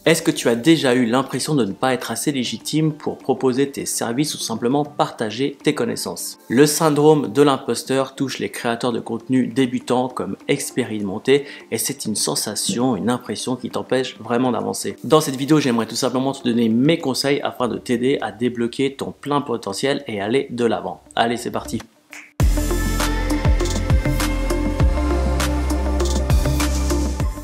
Est-ce que tu as déjà eu l'impression de ne pas être assez légitime pour proposer tes services ou simplement partager tes connaissances? Le syndrome de l'imposteur touche les créateurs de contenu débutants comme expérimentés et c'est une sensation, une impression qui t'empêche vraiment d'avancer. Dans cette vidéo, j'aimerais tout simplement te donner mes conseils afin de t'aider à débloquer ton plein potentiel et aller de l'avant. Allez, c'est parti!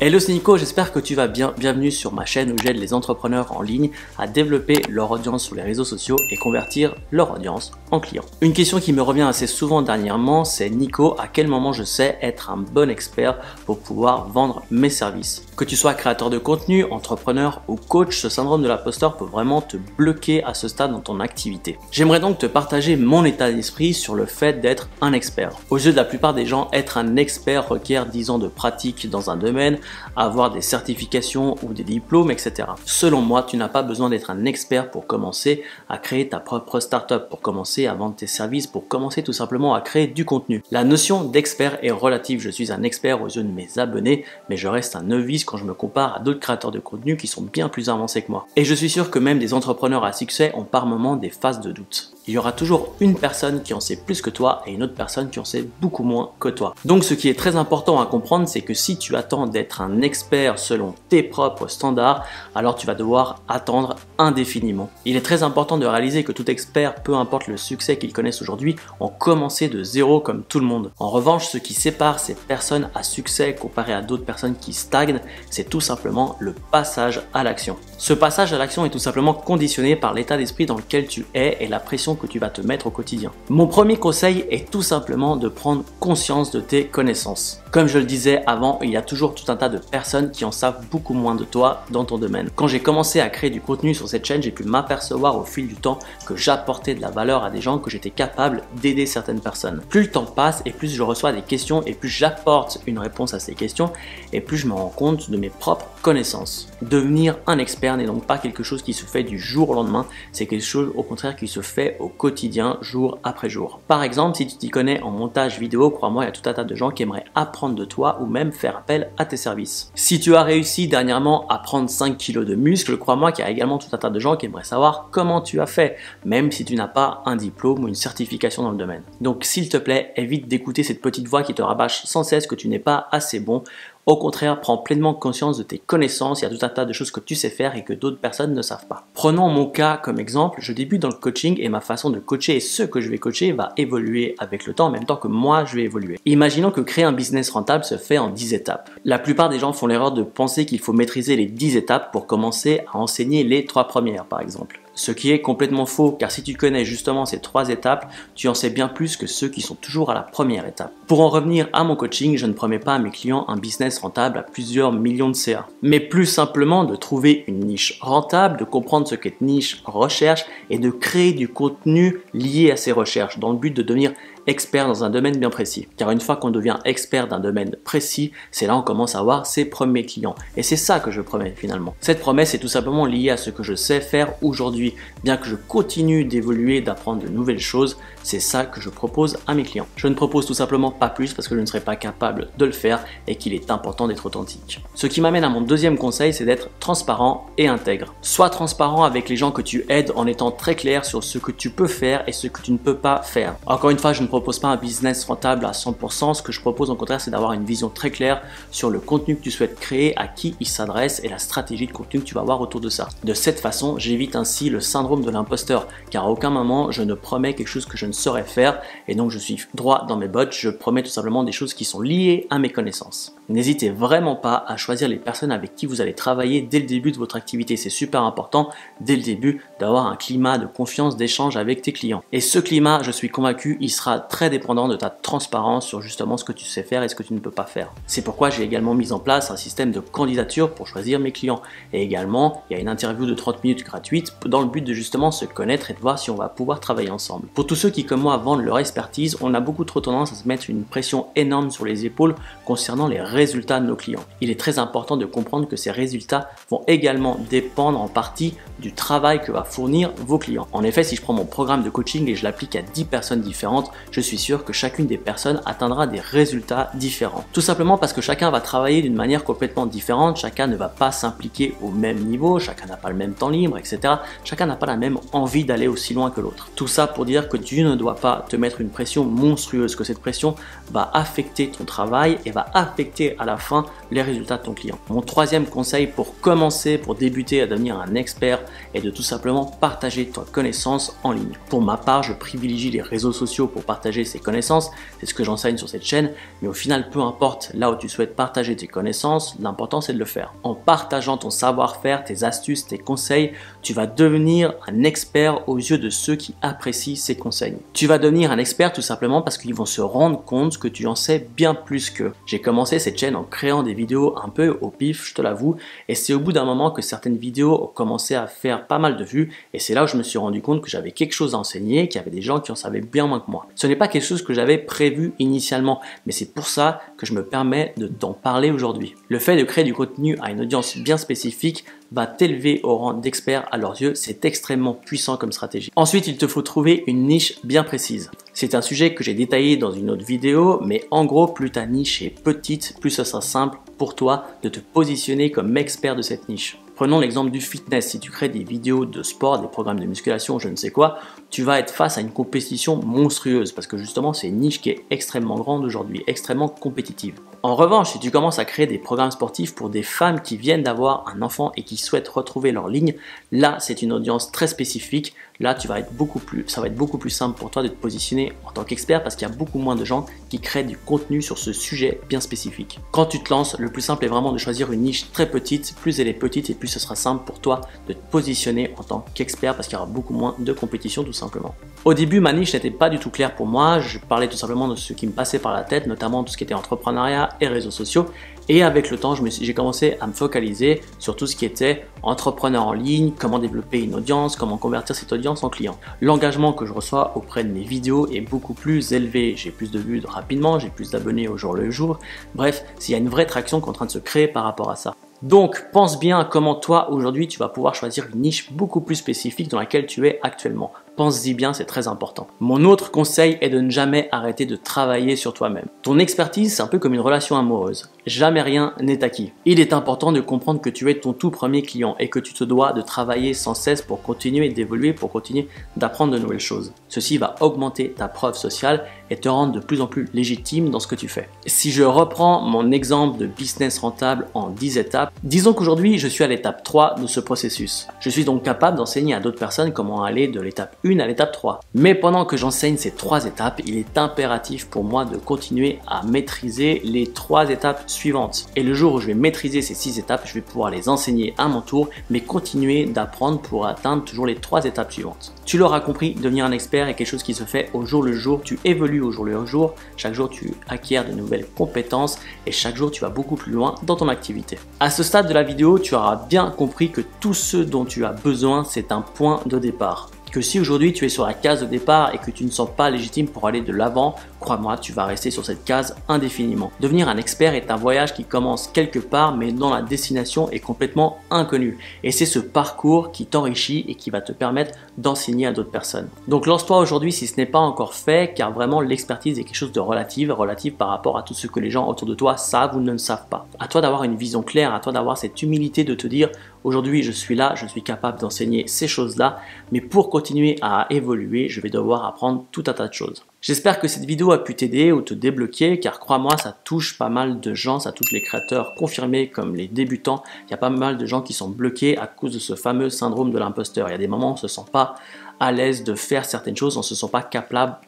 Hello, c'est Nico, j'espère que tu vas bien. Bienvenue sur ma chaîne où j'aide les entrepreneurs en ligne à développer leur audience sur les réseaux sociaux et convertir leur audience en clients. Une question qui me revient assez souvent dernièrement, c'est Nico, à quel moment je sais être un bon expert pour pouvoir vendre mes services? Que tu sois créateur de contenu, entrepreneur ou coach, ce syndrome de l'imposteur peut vraiment te bloquer à ce stade dans ton activité. J'aimerais donc te partager mon état d'esprit sur le fait d'être un expert. Aux yeux de la plupart des gens, être un expert requiert 10 ans de pratique dans un domaine, avoir des certifications ou des diplômes, etc. Selon moi, tu n'as pas besoin d'être un expert pour commencer à créer ta propre startup, pour commencer à vendre tes services, pour commencer tout simplement à créer du contenu. La notion d'expert est relative. Je suis un expert aux yeux de mes abonnés, mais je reste un novice quand je me compare à d'autres créateurs de contenu qui sont bien plus avancés que moi. Et je suis sûr que même des entrepreneurs à succès ont par moments des phases de doute. Il y aura toujours une personne qui en sait plus que toi et une autre personne qui en sait beaucoup moins que toi. Donc ce qui est très important à comprendre, c'est que si tu attends d'être un expert selon tes propres standards, alors tu vas devoir attendre indéfiniment. Il est très important de réaliser que tout expert, peu importe le succès qu'ils connaissent aujourd'hui, ont commencé de zéro comme tout le monde. En revanche, ce qui sépare ces personnes à succès comparé à d'autres personnes qui stagnent, c'est tout simplement le passage à l'action. Ce passage à l'action est tout simplement conditionné par l'état d'esprit dans lequel tu es et la pression que tu vas te mettre au quotidien. Mon premier conseil est tout simplement de prendre conscience de tes connaissances. Comme je le disais avant, il y a toujours tout un tas de personnes qui en savent beaucoup moins de toi dans ton domaine. Quand j'ai commencé à créer du contenu sur cette chaîne, j'ai pu m'apercevoir au fil du temps que j'apportais de la valeur à des gens, que j'étais capable d'aider certaines personnes. Plus le temps passe et plus je reçois des questions et plus j'apporte une réponse à ces questions et plus je me rends compte de mes propres connaissances. Devenir un expert n'est donc pas quelque chose qui se fait du jour au lendemain, c'est quelque chose au contraire qui se fait au quotidien, jour après jour. Par exemple, si tu t'y connais en montage vidéo, crois-moi, il y a tout un tas de gens qui aimeraient apprendre de toi ou même faire appel à tes services. Si tu as réussi dernièrement à prendre 5 kilos de muscles, crois-moi qu'il y a également tout un tas de gens qui aimeraient savoir comment tu as fait, même si tu n'as pas un diplôme ou une certification dans le domaine. Donc s'il te plaît, évite d'écouter cette petite voix qui te rabâche sans cesse que tu n'es pas assez bon. Au contraire, prends pleinement conscience de tes connaissances, il y a tout un tas de choses que tu sais faire et que d'autres personnes ne savent pas. Prenons mon cas comme exemple, je débute dans le coaching et ma façon de coacher et ce que je vais coacher va évoluer avec le temps en même temps que moi je vais évoluer. Imaginons que créer un business rentable se fait en 10 étapes. La plupart des gens font l'erreur de penser qu'il faut maîtriser les 10 étapes pour commencer à enseigner les 3 premières par exemple. Ce qui est complètement faux, car si tu connais justement ces 3 étapes, tu en sais bien plus que ceux qui sont toujours à la première étape. Pour en revenir à mon coaching, je ne promets pas à mes clients un business rentable à plusieurs millions de CA, mais plus simplement de trouver une niche rentable, de comprendre ce qu'est niche recherche et de créer du contenu lié à ces recherches dans le but de devenir expert dans un domaine bien précis. Car une fois qu'on devient expert d'un domaine précis, c'est là qu'on commence à avoir ses premiers clients. Et c'est ça que je promets finalement. Cette promesse est tout simplement liée à ce que je sais faire aujourd'hui. Bien que je continue d'évoluer, d'apprendre de nouvelles choses, c'est ça que je propose à mes clients. Je ne propose tout simplement pas plus parce que je ne serai pas capable de le faire et qu'il est important d'être authentique. Ce qui m'amène à mon deuxième conseil, c'est d'être transparent et intègre. Sois transparent avec les gens que tu aides en étant très clair sur ce que tu peux faire et ce que tu ne peux pas faire. Encore une fois, je ne propose pas un business rentable à 100%. Ce que je propose au contraire, c'est d'avoir une vision très claire sur le contenu que tu souhaites créer, à qui il s'adresse et la stratégie de contenu que tu vas avoir autour de ça. De cette façon, j'évite ainsi le syndrome de l'imposteur, car à aucun moment je ne promets quelque chose que je ne saurais faire et donc je suis droit dans mes bottes. Je promets tout simplement des choses qui sont liées à mes connaissances. N'hésitez vraiment pas à choisir les personnes avec qui vous allez travailler dès le début de votre activité. C'est super important dès le début d'avoir un climat de confiance, d'échange avec tes clients. Et ce climat, je suis convaincu, il sera très dépendant de ta transparence sur justement ce que tu sais faire et ce que tu ne peux pas faire. C'est pourquoi j'ai également mis en place un système de candidature pour choisir mes clients. Et également, il y a une interview de 30 minutes gratuite dans le but de justement se connaître et de voir si on va pouvoir travailler ensemble. Pour tous ceux qui, comme moi, vendent leur expertise, on a beaucoup trop tendance à se mettre une pression énorme sur les épaules concernant les résultats de nos clients. Il est très important de comprendre que ces résultats vont également dépendre en partie du travail que va fournir vos clients. En effet, si je prends mon programme de coaching et je l'applique à 10 personnes différentes, je suis sûr que chacune des personnes atteindra des résultats différents. Tout simplement parce que chacun va travailler d'une manière complètement différente, chacun ne va pas s'impliquer au même niveau, chacun n'a pas le même temps libre, etc. Chacun n'a pas la même envie d'aller aussi loin que l'autre. Tout ça pour dire que tu ne dois pas te mettre une pression monstrueuse, que cette pression va affecter ton travail et va affecter à la fin les résultats de ton client. Mon troisième conseil pour commencer, pour débuter à devenir un expert est de tout simplement partager ta connaissance en ligne. Pour ma part, je privilégie les réseaux sociaux pour partager ces connaissances, c'est ce que j'enseigne sur cette chaîne, mais au final, peu importe là où tu souhaites partager tes connaissances, l'important c'est de le faire. En partageant ton savoir-faire, tes astuces, tes conseils, tu vas devenir un expert aux yeux de ceux qui apprécient ces conseils. Tu vas devenir un expert tout simplement parce qu'ils vont se rendre compte que tu en sais bien plus qu'eux. J'ai commencé cette chaîne en créant des vidéos un peu au pif, je te l'avoue, et c'est au bout d'un moment que certaines vidéos ont commencé à faire pas mal de vues, et c'est là où je me suis rendu compte que j'avais quelque chose à enseigner, qu'il y avait des gens qui en savaient bien moins que moi. Ce n'est pas quelque chose que j'avais prévu initialement, mais c'est pour ça que je me permets de t'en parler aujourd'hui. Le fait de créer du contenu à une audience bien spécifique va t'élever au rang d'expert à leurs yeux, c'est extrêmement puissant comme stratégie. Ensuite, il te faut trouver une niche bien précise. C'est un sujet que j'ai détaillé dans une autre vidéo, mais en gros, plus ta niche est petite, plus ce sera simple pour toi de te positionner comme expert de cette niche. Prenons l'exemple du fitness. Si tu crées des vidéos de sport, des programmes de musculation, je ne sais quoi, tu vas être face à une compétition monstrueuse parce que justement, c'est une niche qui est extrêmement grande aujourd'hui, extrêmement compétitive. En revanche, si tu commences à créer des programmes sportifs pour des femmes qui viennent d'avoir un enfant et qui souhaitent retrouver leur ligne, là, c'est une audience très spécifique. Là, ça va être beaucoup plus simple pour toi de te positionner en tant qu'expert parce qu'il y a beaucoup moins de gens qui créent du contenu sur ce sujet bien spécifique. Quand tu te lances, le plus simple est vraiment de choisir une niche très petite. Plus elle est petite et plus ce sera simple pour toi de te positionner en tant qu'expert parce qu'il y aura beaucoup moins de compétition tout simplement. Au début, ma niche n'était pas du tout claire pour moi. Je parlais tout simplement de ce qui me passait par la tête, notamment tout ce qui était entrepreneuriat et réseaux sociaux. Et avec le temps, j'ai commencé à me focaliser sur tout ce qui était entrepreneur en ligne, comment développer une audience, comment convertir cette audience en client. L'engagement que je reçois auprès de mes vidéos est beaucoup plus élevé. J'ai plus de vues rapidement, j'ai plus d'abonnés au jour le jour. Bref, il y a une vraie traction qui est en train de se créer par rapport à ça. Donc, pense bien à comment toi, aujourd'hui, tu vas pouvoir choisir une niche beaucoup plus spécifique dans laquelle tu es actuellement. Pense-y bien, c'est très important. Mon autre conseil est de ne jamais arrêter de travailler sur toi-même. Ton expertise, c'est un peu comme une relation amoureuse. Jamais rien n'est acquis. Il est important de comprendre que tu es ton tout premier client et que tu te dois de travailler sans cesse pour continuer d'évoluer, pour continuer d'apprendre de nouvelles choses. Ceci va augmenter ta preuve sociale et te rendre de plus en plus légitime dans ce que tu fais. Si je reprends mon exemple de business rentable en 10 étapes, disons qu'aujourd'hui, je suis à l'étape 3 de ce processus. Je suis donc capable d'enseigner à d'autres personnes comment aller de l'étape 1 à l'étape 3. Mais pendant que j'enseigne ces 3 étapes, il est impératif pour moi de continuer à maîtriser les 3 étapes suivantes. Et le jour où je vais maîtriser ces 6 étapes, je vais pouvoir les enseigner à mon tour, mais continuer d'apprendre pour atteindre toujours les 3 étapes suivantes. Tu l'auras compris, devenir un expert est quelque chose qui se fait au jour le jour, tu évolues au jour le jour, chaque jour tu acquiers de nouvelles compétences et chaque jour tu vas beaucoup plus loin dans ton activité. À ce stade de la vidéo, tu auras bien compris que tout ce dont tu as besoin, c'est un point de départ. Que si aujourd'hui tu es sur la case de départ et que tu ne sens pas légitime pour aller de l'avant, crois-moi, tu vas rester sur cette case indéfiniment. Devenir un expert est un voyage qui commence quelque part mais dont la destination est complètement inconnue. Et c'est ce parcours qui t'enrichit et qui va te permettre d'enseigner à d'autres personnes. Donc lance-toi aujourd'hui si ce n'est pas encore fait, car vraiment l'expertise est quelque chose de relative par rapport à tout ce que les gens autour de toi savent ou ne savent pas. À toi d'avoir une vision claire, à toi d'avoir cette humilité de te dire aujourd'hui je suis là, je suis capable d'enseigner ces choses-là, mais pour continuer à évoluer, je vais devoir apprendre tout un tas de choses. J'espère que cette vidéo a pu t'aider ou te débloquer, car crois-moi, ça touche pas mal de gens, ça touche les créateurs confirmés comme les débutants. Il y a pas mal de gens qui sont bloqués à cause de ce fameux syndrome de l'imposteur. Il y a des moments où on ne se sent pas à l'aise de faire certaines choses, on ne se sent pas capable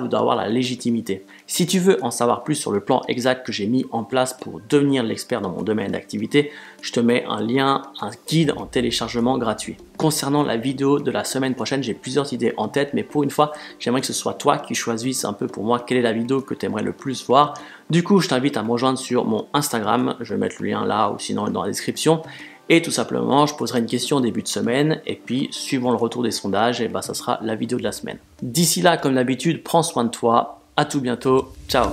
ou d'avoir la légitimité. Si tu veux en savoir plus sur le plan exact que j'ai mis en place pour devenir l'expert dans mon domaine d'activité, je te mets un lien, un guide en téléchargement gratuit. Concernant la vidéo de la semaine prochaine, j'ai plusieurs idées en tête, mais pour une fois, j'aimerais que ce soit toi qui choisisses un peu pour moi quelle est la vidéo que tu aimerais le plus voir. Du coup, je t'invite à me rejoindre sur mon Instagram, je vais mettre le lien là ou sinon dans la description. Et tout simplement, je poserai une question au début de semaine et puis, suivant le retour des sondages, et ça sera la vidéo de la semaine. D'ici là, comme d'habitude, prends soin de toi. À tout bientôt. Ciao.